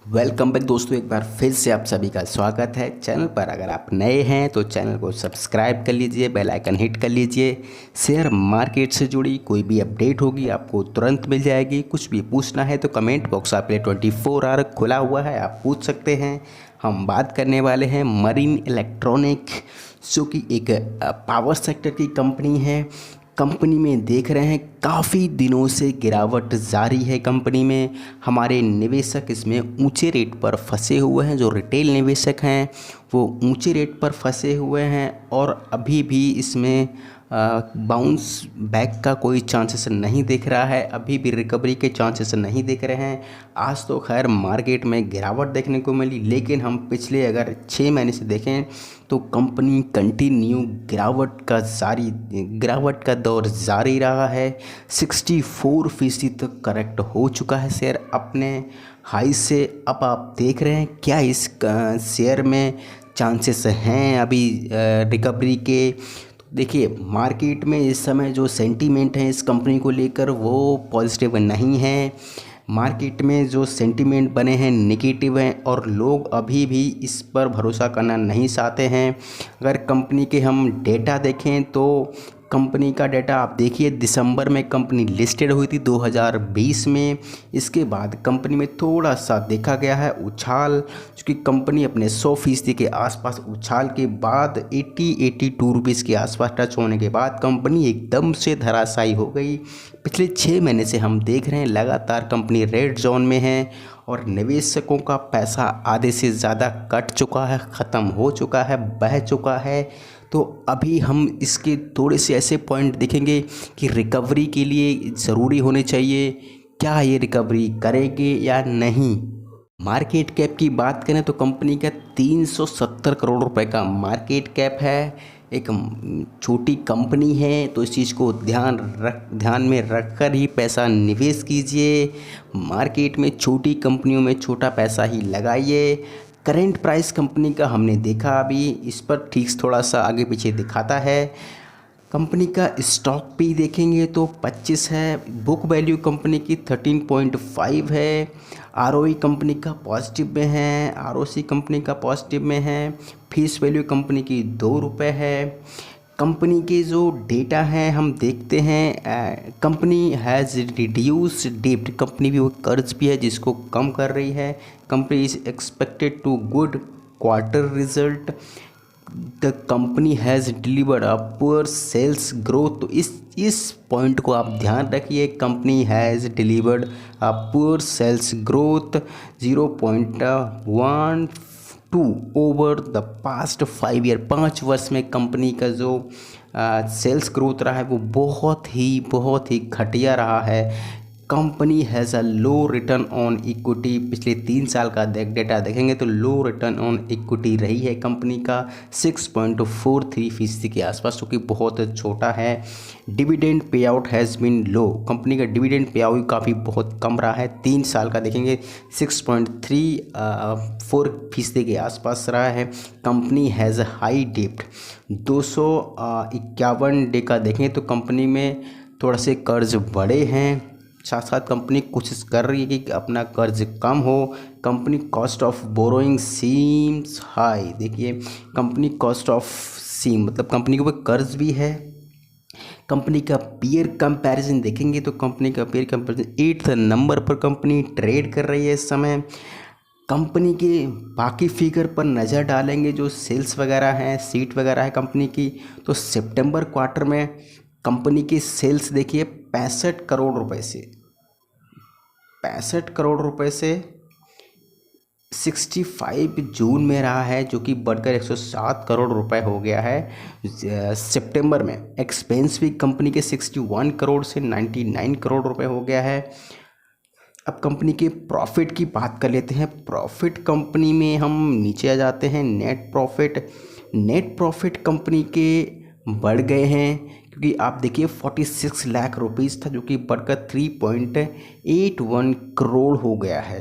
Welcome back दोस्तों, एक बार फिर से आप सभी का स्वागत है चैनल पर। अगर आप नए हैं तो चैनल को सब्सक्राइब कर लीजिए, बेल आइकन हिट कर लीजिए। शेयर मार्केट से जुड़ी कोई भी अपडेट होगी आपको तुरंत मिल जाएगी। कुछ भी पूछना है तो कमेंट बॉक्स आप लिए 24 आवर खुला हुआ है, आप पूछ सकते हैं। हम बात करने वाले हैं मरीन इलेक्ट्रॉनिक, जो कि एक पावर सेक्टर की कंपनी है। कंपनी में देख रहे हैं काफ़ी दिनों से गिरावट जारी है। कंपनी में हमारे निवेशक इसमें ऊंचे रेट पर फंसे हुए हैं। जो रिटेल निवेशक हैं वो ऊंचे रेट पर फंसे हुए हैं और अभी भी इसमें बाउंस बैक का कोई चांसेस नहीं दिख रहा है, अभी भी रिकवरी के चांसेस नहीं दिख रहे हैं। आज तो खैर मार्केट में गिरावट देखने को मिली, लेकिन हम पिछले अगर 6 महीने से देखें तो कंपनी कंटिन्यू गिरावट का दौर जारी रहा है। 64% तक करेक्ट हो चुका है शेयर अपने हाई से। अब आप देख रहे हैं क्या इस शेयर में चांसेस हैं अभी रिकवरी के। देखिए, मार्केट में इस समय जो सेंटीमेंट है इस कंपनी को लेकर वो पॉजिटिव नहीं है। मार्केट में जो सेंटीमेंट बने हैं नेगेटिव हैं और लोग अभी भी इस पर भरोसा करना नहीं चाहते हैं। अगर कंपनी के हम डेटा देखें तो कंपनी का डेटा आप देखिए, दिसंबर में कंपनी लिस्टेड हुई थी 2020 में। इसके बाद कंपनी में थोड़ा सा देखा गया है उछाल, क्योंकि कंपनी अपने 100% के आसपास उछाल के बाद 82 रुपीज़ के आसपास टच होने के बाद कंपनी एकदम से धराशायी हो गई। पिछले 6 महीने से हम देख रहे हैं लगातार कंपनी रेड जोन में है और निवेशकों का पैसा आधे से ज़्यादा कट चुका है, ख़त्म हो चुका है, बह चुका है। तो अभी हम इसके थोड़े से ऐसे पॉइंट देखेंगे कि रिकवरी के लिए ज़रूरी होने चाहिए, क्या ये रिकवरी करेंगे या नहीं। मार्केट कैप की बात करें तो कंपनी का 370 करोड़ रुपए का मार्केट कैप है। एक छोटी कंपनी है तो इस चीज़ को ध्यान में रखकर ही पैसा निवेश कीजिए। मार्केट में छोटी कंपनियों में छोटा पैसा ही लगाइए। करेंट प्राइस कंपनी का हमने देखा, अभी इस पर ठीक थोड़ा सा आगे पीछे दिखाता है। कंपनी का स्टॉक भी देखेंगे तो 25 है, बुक वैल्यू कंपनी की 13.5 है, आरओई कंपनी का पॉजिटिव में है, आरओसी कंपनी का पॉजिटिव में है, फेस वैल्यू कंपनी की 2 रुपये है। कंपनी के जो डेटा हैं हम देखते हैं, कंपनी हैज़ रिड्यूस डेब्ट, कंपनी भी वो कर्ज भी है जिसको कम कर रही है। Company is expected to good quarter result, the company has delivered a poor sales growth. तो इस पॉइंट को आप ध्यान रखिए, company has delivered a poor sales growth 0.12 over the past 5 year. 5 वर्ष में कंपनी का जो सेल्स ग्रोथ रहा है वो बहुत ही घटिया रहा है। Company has a low return on equity, पिछले 3 साल का डेटा देखेंगे तो लो रिटर्न ऑन इक्विटी रही है कंपनी का 6.43% के आसपास, जो कि बहुत छोटा है। Dividend pay out has been low, company का डिविडेंड पे आउट काफ़ी बहुत कम रहा है। 3 साल का देखेंगे 6.34% के आसपास रहा है। कंपनी हैज़ हाई डेब्ट, 251 डे का देखें तो कंपनी में थोड़ा से कर्ज बड़े हैं। साथ साथ कंपनी कोशिश कर रही है कि अपना कर्ज कम हो। Company cost of borrowing seems high, देखिए कंपनी कॉस्ट ऑफ सीम मतलब कंपनी के ऊपर कर्ज भी है। कंपनी का पीयर कंपैरिजन देखेंगे तो कंपनी का पीयर कंपैरिजन 8th नंबर पर कंपनी ट्रेड कर रही है इस समय। कंपनी के बाकी फिगर पर नज़र डालेंगे, जो सेल्स वगैरह हैं, सीट वगैरह है कंपनी की, तो सितंबर क्वार्टर में कंपनी की सेल्स देखिए 65 करोड़ रुपए से 65 जून में रहा है, जो कि बढ़कर 107 करोड़ रुपए हो गया है सितंबर में। एक्सपेंस भी कंपनी के 61 करोड़ से 99 करोड़ रुपए हो गया है। अब कंपनी के प्रॉफिट की बात कर लेते हैं। प्रॉफिट कंपनी में हम नीचे आ जाते हैं, नेट प्रॉफिट कंपनी के बढ़ गए हैं, क्योंकि आप देखिए 46 लाख रुपीज़ था जो कि बढ़कर 3.81 करोड़ हो गया है।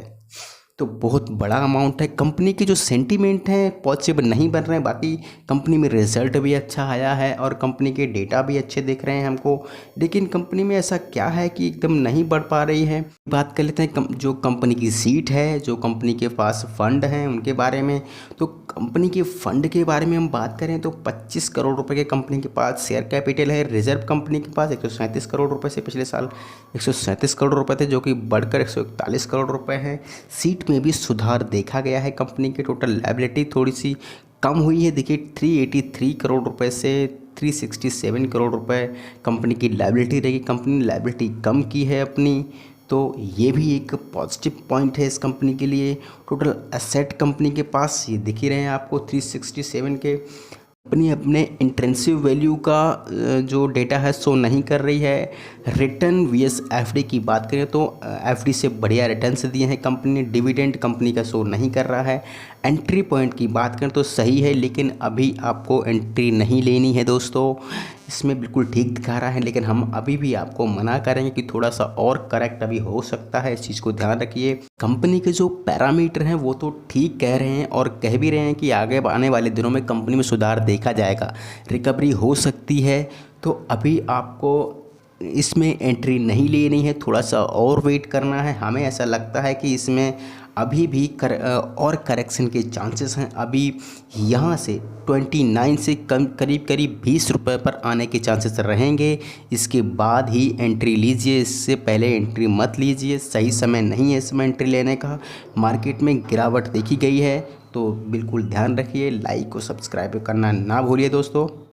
तो बहुत बड़ा अमाउंट है। कंपनी के जो सेंटीमेंट हैं पॉजिटिव नहीं बन रहे हैं, बाकी कंपनी में रिजल्ट भी अच्छा आया है और कंपनी के डेटा भी अच्छे दिख रहे हैं हमको, लेकिन कंपनी में ऐसा क्या है कि एकदम नहीं बढ़ पा रही है। बात कर लेते हैं जो कंपनी की सीट है, जो कंपनी के पास फंड हैं उनके बारे में। तो कंपनी के फंड के बारे में हम बात करें तो 25 करोड़ रुपए के कंपनी के पास शेयर कैपिटल है। रिजर्व कंपनी के पास 137 करोड़ रुपए से पिछले साल 137 करोड़ रुपए थे, जो कि बढ़कर 141 करोड़ रुपए हैं। सीट में भी सुधार देखा गया है। कंपनी की टोटल लायबिलिटी थोड़ी सी कम हुई है, देखिए 383 करोड़ रुपए से 367 करोड़ रुपए कंपनी की लायबिलिटी रहेगी। कंपनी ने लायबिलिटी कम की है अपनी, तो ये भी एक पॉजिटिव पॉइंट है इस कंपनी के लिए। टोटल एसेट कंपनी के पास ये दिख ही रहे हैं आपको 367 के। कंपनी अपने इंट्रेंसिव वैल्यू का जो डेटा है शो नहीं कर रही है। रिटर्न वीएस एफडी की बात करें तो एफडी से बढ़िया रिटर्न्स दिए हैं कंपनी ने। डिविडेंड कंपनी का शो नहीं कर रहा है। एंट्री पॉइंट की बात करें तो सही है, लेकिन अभी आपको एंट्री नहीं लेनी है दोस्तों। इसमें बिल्कुल ठीक दिखा रहा है, लेकिन हम अभी भी आपको मना करेंगे कि थोड़ा सा और करेक्ट अभी हो सकता है, इस चीज़ को ध्यान रखिए। कंपनी के जो पैरामीटर हैं वो तो ठीक कह रहे हैं और कह भी रहे हैं कि आगे आने वाले दिनों में कंपनी में सुधार देखा जाएगा, रिकवरी हो सकती है। तो अभी आपको इसमें एंट्री नहीं लेनी है, थोड़ा सा और वेट करना है। हमें ऐसा लगता है कि इसमें अभी भी और करेक्शन के चांसेस हैं। अभी यहाँ से 29 से करीब करीब 20 रुपये पर आने के चांसेस रहेंगे। इसके बाद ही एंट्री लीजिए, इससे पहले एंट्री मत लीजिए, सही समय नहीं है इसमें एंट्री लेने का। मार्केट में गिरावट देखी गई है, तो बिल्कुल ध्यान रखिए। लाइक और सब्सक्राइब करना ना भूलिए दोस्तों।